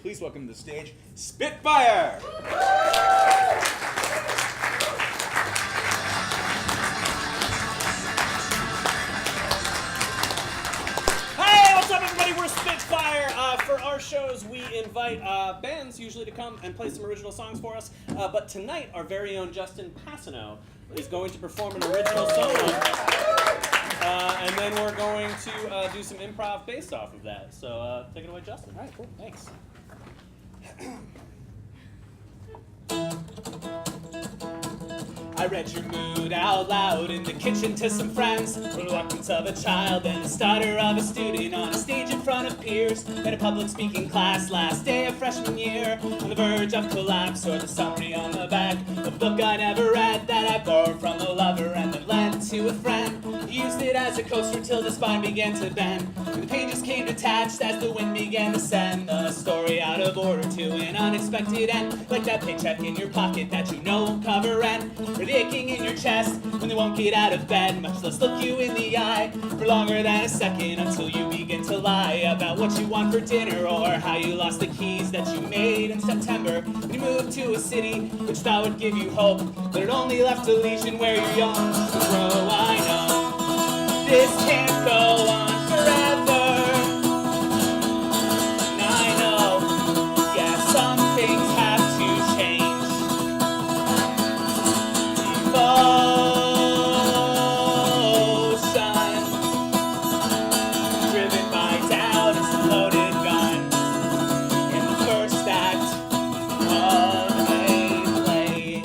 Please welcome to the stage, Spitfire! Hey, what's up everybody? We're Spitfire. For our shows, we invite bands usually to come and play some original songs for us. But tonight, our very own Justin Passano is going to perform an original solo. And then we're going to do some improv based off of that. So take it away, Justin. All right, cool. Thanks. I read your mood out loud in the kitchen to some friends. Reluctance of a child and the stutter of a student on a stage in front of peers. In a public speaking class last day of freshman year. On the verge of collapse or the summary on the back of a book I never read that I borrowed from a lover and then lent to a friend. He used it as a coaster till the spine began to bend. And the pages came detached as the wind began to send the story out of order to an unexpected end. Like that paycheck in your pocket that you know won't cover rent. Or the aching in your chest when they won't get out of bed, much less look you in the eye for longer than a second until you begin to lie about what you want for dinner or how you lost the keys that you made in September when you moved to a city which thought would give you hope, but it only left a lesion where you're young to grow. I know this can't go on forever, and I know, yeah, some things have to change. Driven by doubt, it's a loaded gun in the first act of a play.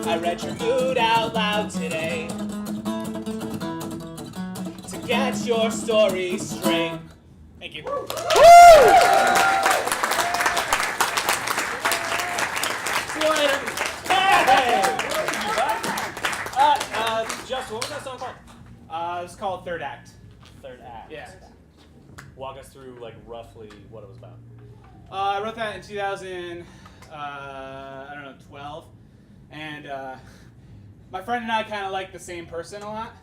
I read your mood out loud today to get your story straight. Thank you. Woo! Justin, what was that song called? It's called Third Act. Third Act. Yeah. Walk us through, like, roughly what it was about. I wrote that in 2012, and my friend and I kind of like the same person a lot.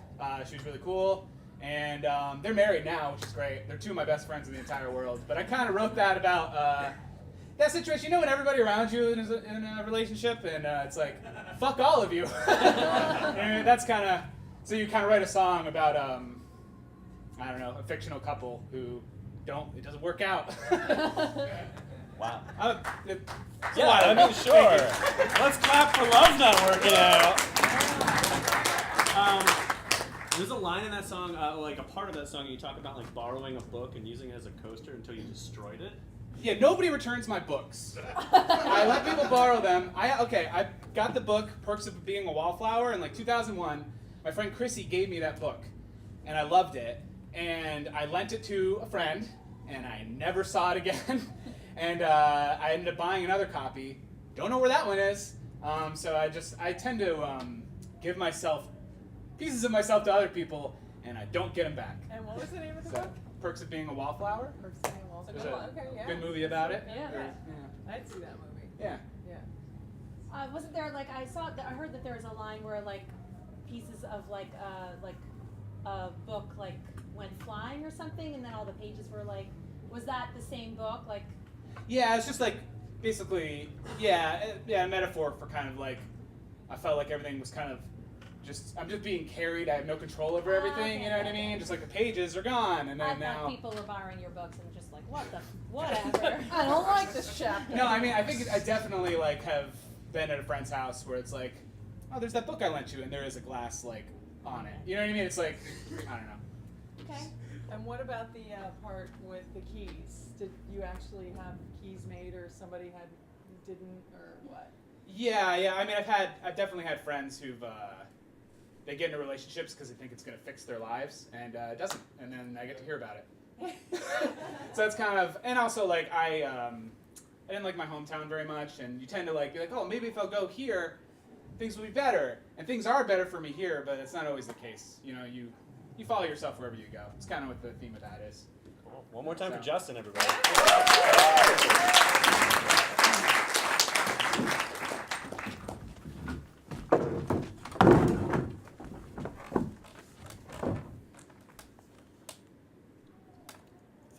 She was really cool, and they're married now, which is great. They're two of my best friends in the entire world. But I kind of wrote that about that situation, you know, when everybody around you is in a relationship, and it's like, fuck all of you. And that's kind of, so you kind of write a song about, I don't know, a fictional couple who it doesn't work out. Wow. Yeah, I mean, sure. Let's clap for love not working out. There's a line in that song, like a part of that song, you talk about like borrowing a book and using it as a coaster until you destroyed it. Yeah, nobody returns my books. I let people borrow them. I got the book, Perks of Being a Wallflower, in like 2001. My friend Chrissy gave me that book, and I loved it. And I lent it to a friend, and I never saw it again. And I ended up buying another copy. Don't know where that one is. So I tend to give myself pieces of myself to other people, and I don't get them back. And what was the name of the book? Perks of Being a Wallflower. Perks of Being a Wallflower. There's a Okay, yeah. good movie about it. Yeah. Yeah. I'd see that movie. Yeah. Yeah. Wasn't there like I heard that there was a line where like pieces of like a book like went flying or something, and then all the pages were like, was that the same book? Like. Yeah, it's just like basically a metaphor for kind of like I felt like everything was kind of I'm just being carried. I have no control over everything. Okay, you know what I mean? Just like the pages are gone, and then I thought now people were borrowing your books and just like whatever. I don't like this chapter. No, I mean I think I definitely like have been at a friend's house where it's like, oh, there's that book I lent you, and there is a glass like on it. You know what I mean? It's like I don't know. Okay. And what about the part with the keys? Did you actually have keys made, or somebody didn't, or what? Yeah. I mean, I've definitely had friends who've they get into relationships because they think it's going to fix their lives, and it doesn't, and then I get to hear about it. So it's kind of, and also like I didn't like my hometown very much, and you tend to like be like, oh, maybe if I'll go here, things will be better, and things are better for me here, but it's not always the case. You know, you follow yourself wherever you go. It's kind of what the theme of that is. Cool. One more time for Justin, everybody.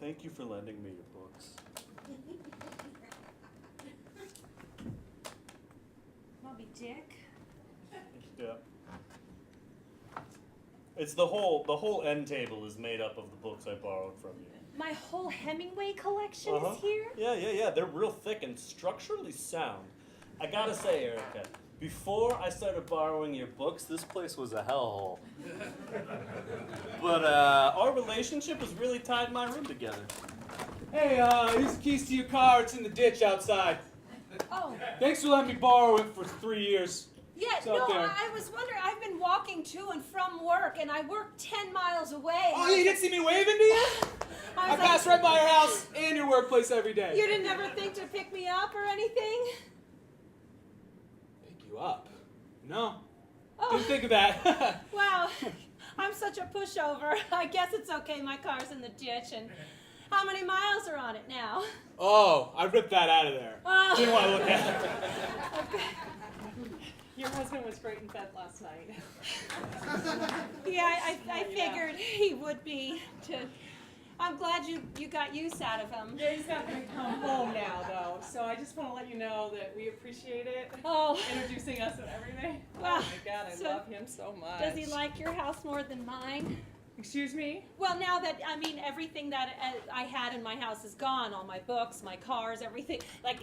Thank you for lending me your books. Moby Dick. Yeah. It's the whole end table is made up of the books I borrowed from you. My whole Hemingway collection is here? Yeah. They're real thick and structurally sound. I gotta say, Erica, before I started borrowing your books, this place was a hellhole. But our relationship has really tied my room together. Hey, here's the keys to your car. It's in the ditch outside. Oh, Thanks for letting me borrow it for 3 years. yeah, It's out no, there. I was wondering, I've been walking to and from work, and I work 10 miles away. Oh, you didn't see me waving to you? I was pass right by your house and your workplace every day. You didn't ever think to pick me up or anything? Pick you up? No. Oh, Didn't think of that. wow. I'm such a pushover. I guess it's okay, my car's in the ditch, and how many miles are on it now? Oh, I ripped that out of there. Oh. Didn't want to look at it. Okay. Your husband was great in bed last night. Yeah, I figured he would be. I'm glad you got use out of him. Yeah, he's got to come home now, though. So I just want to let you know that we appreciate it. Oh. Introducing us and everything. Wow. Oh my God, I So, love him so much. Does he like your house more than mine? Excuse me? Well, now that, I mean, everything that I had in my house is gone, all my books, my cars, everything. Like,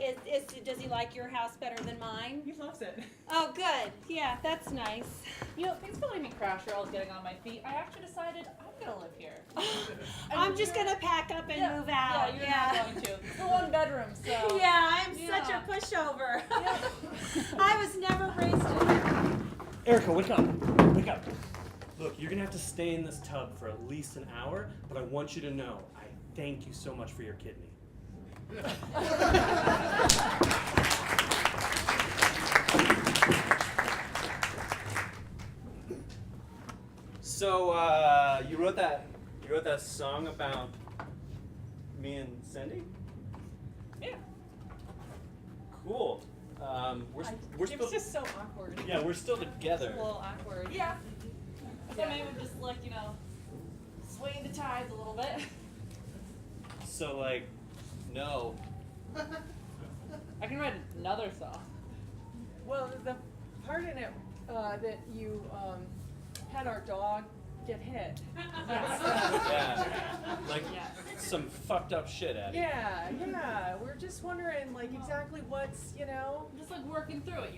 does he like your house better than mine? He loves it. Oh, good. Yeah, that's nice. You know, thanks for letting me crash here. I was getting on my feet. I actually decided I'm gonna live here. I'm just gonna pack up and move out. Yeah, you're not going to. It's a one bedroom, so. Yeah, I'm Yeah. such a pushover. Yeah. I was never raised to. Erica, wake up. Wake up. Look, you're gonna have to stay in this tub for at least an hour, but I want you to know, I thank you so much for your kidney. So, you wrote that song about me and Cindy? Yeah. Cool. We're It still was just so awkward. yeah, we're still It's together. a little awkward. Yeah. So Yeah. maybe just like, swaying the tides a little bit. So like, no. I can write another song. Well, the part in it that you had our dog get hit. Yeah. Like Yes. some fucked up shit at it. Yeah. We're just wondering, like, exactly what's, I'm just like working through it,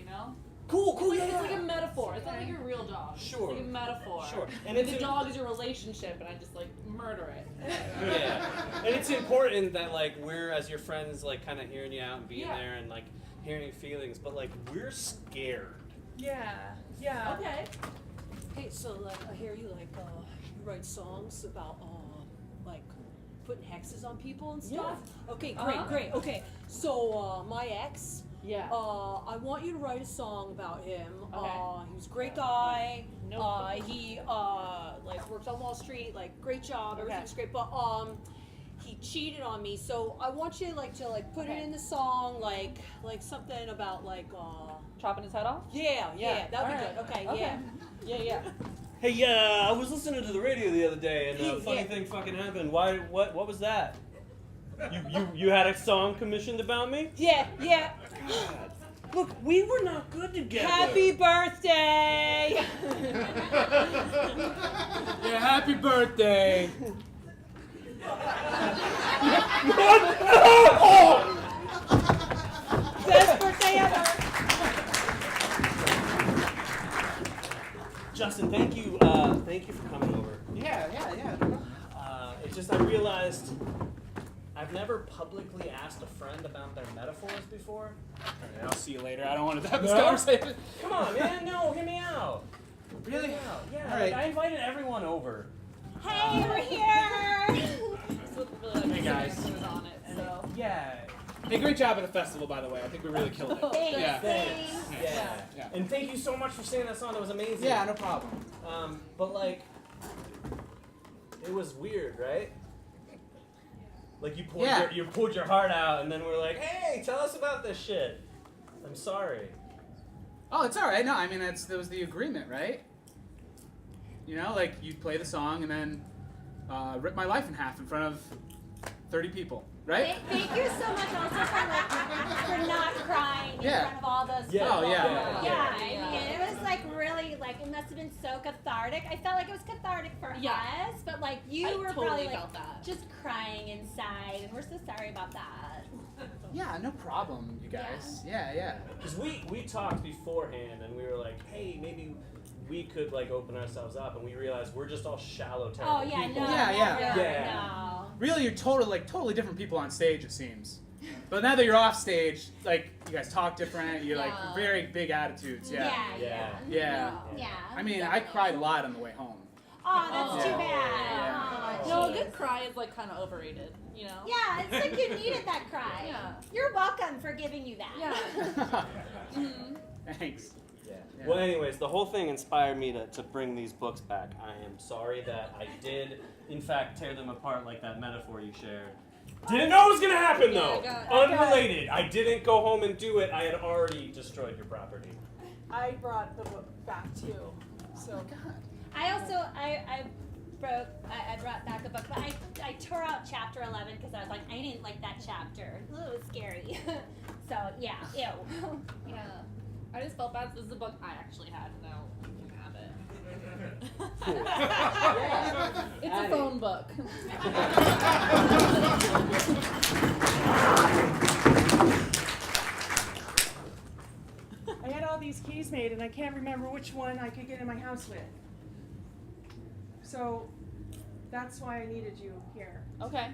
Cool, It's like a metaphor. It's not like a real dog. Sure. It's like a metaphor. Sure. And it's the dog is your relationship, and I just like murder it. Yeah. And it's important that like we're as your friends like kind of hearing you out and being Yeah. there and like hearing your feelings, but like we're scared. Yeah. Okay. Hey, so like I hear you like you write songs about like putting hexes on people and stuff. Okay, great. Okay, so my ex, Yeah. I want you to write a song about him. Okay. He was a great guy. No. He like worked on Wall Street. Like great job. Okay. Everything's great. But he cheated on me. So I want you like to like put it Okay. in the song like something about like Chopping his head off? yeah that'd be Alright. good. Okay, Okay. yeah. Yeah. Hey, I was listening to the radio the other day, and a funny Yeah. thing fucking happened. Why? What was that? You had a song commissioned about me? Yeah. God. Look, we were not good together. Happy birthday! Yeah, happy birthday. Best birthday ever! Justin, thank you for coming over. Yeah. It's just I realized I've never publicly asked a friend about their metaphors before. Alright, I'll see you later. I don't want to have this No? conversation. Come on, man, no, hear me out. Really? Hear me out. Yeah, All right. like, I invited everyone over. Hey, we're here! This looked really like Hey, guys. was on it, so. Yeah. Hey, great job at the festival, by the way. I think we really killed it. Thanks, Yeah. thanks. Yeah. Yeah. And thank you so much for singing that song. That was amazing. Yeah, no problem. But like, it was weird, right? Like you pulled your heart out, and then we're like, hey, tell us about this shit. I'm sorry. Oh, it's all right. No, I mean that was the agreement, right? Like you play the song and then rip my life in half in front of 30 people, right? Thank you so much also for not crying in Yeah. front of all those Yeah. people. Oh, yeah. Yeah, I mean, it was like really, like, it must have been so cathartic. I felt like it was cathartic for Yeah. us, but like you I were totally probably like felt that. just crying inside, and we're so sorry about that. Yeah, no problem, you guys. Yeah. Because we talked beforehand and we were like, hey, maybe we could like open ourselves up, and we realized we're just all shallow, terrible Oh yeah, people. no, Yeah. never, Yeah. no. Really, you're totally different people on stage, it seems. But now that you're off stage, like, you guys talk different, you're like Yeah. very big attitudes, yeah. Yeah. Yeah. Yeah. I mean, I cried a lot on the way home. Oh, that's Yeah. too bad. Yeah. Oh, No, a jeez. good cry is like kind of overrated, you know? Yeah, it's like you needed that cry. Yeah. You're welcome for giving you that. Yeah. Thanks. Yeah. Yeah. Well, anyways, the whole thing inspired me to bring these books back. I am sorry that I did, in fact, tear them apart like that metaphor you shared. Didn't know it was going to happen, though. Yeah, Unrelated. I didn't go home and do it. I had already destroyed your property. I brought the book back too. So I also I brought back a book, but I tore out chapter 11 because I was like, I didn't like that chapter. Ooh, it was scary. So yeah, ew. Yeah. I just felt bad. This is the book I actually had. Now you can have it. It's a phone book. I had all these keys made, and I can't remember which one I could get in my house with. So that's why I needed you here Okay.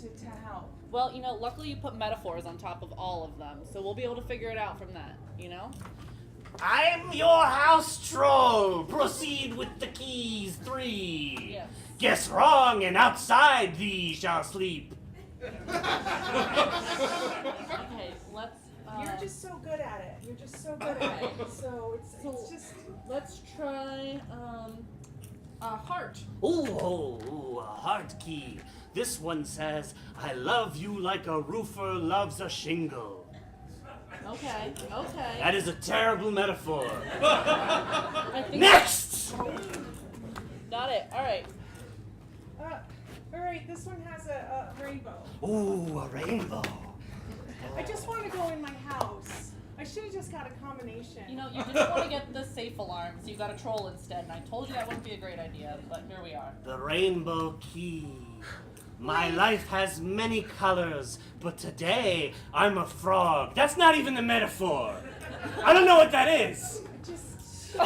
to help. Well, you know, luckily you put metaphors on top of all of them, so we'll be able to figure it out from that, you know? I'm your house troll. Proceed with the keys 3. Yes. Guess wrong, and outside thee shall sleep. Okay, let's. You're just so good at it. You're just so good at it. So it's just. Let's try a heart. Ooh, a heart key. This one says, I love you like a roofer loves a shingle. Okay. That is a terrible metaphor. I think Next! Got it. All right. All right. This one has a rainbow. Ooh, a rainbow. I just want to go in my house. I should have just got a combination. You know, you didn't want to get the safe alarm, so you got a troll instead, and I told you that wouldn't be a great idea, but here we are. The rainbow key. My life has many colors, but today I'm a frog. That's not even the metaphor. I don't know what that is. Just.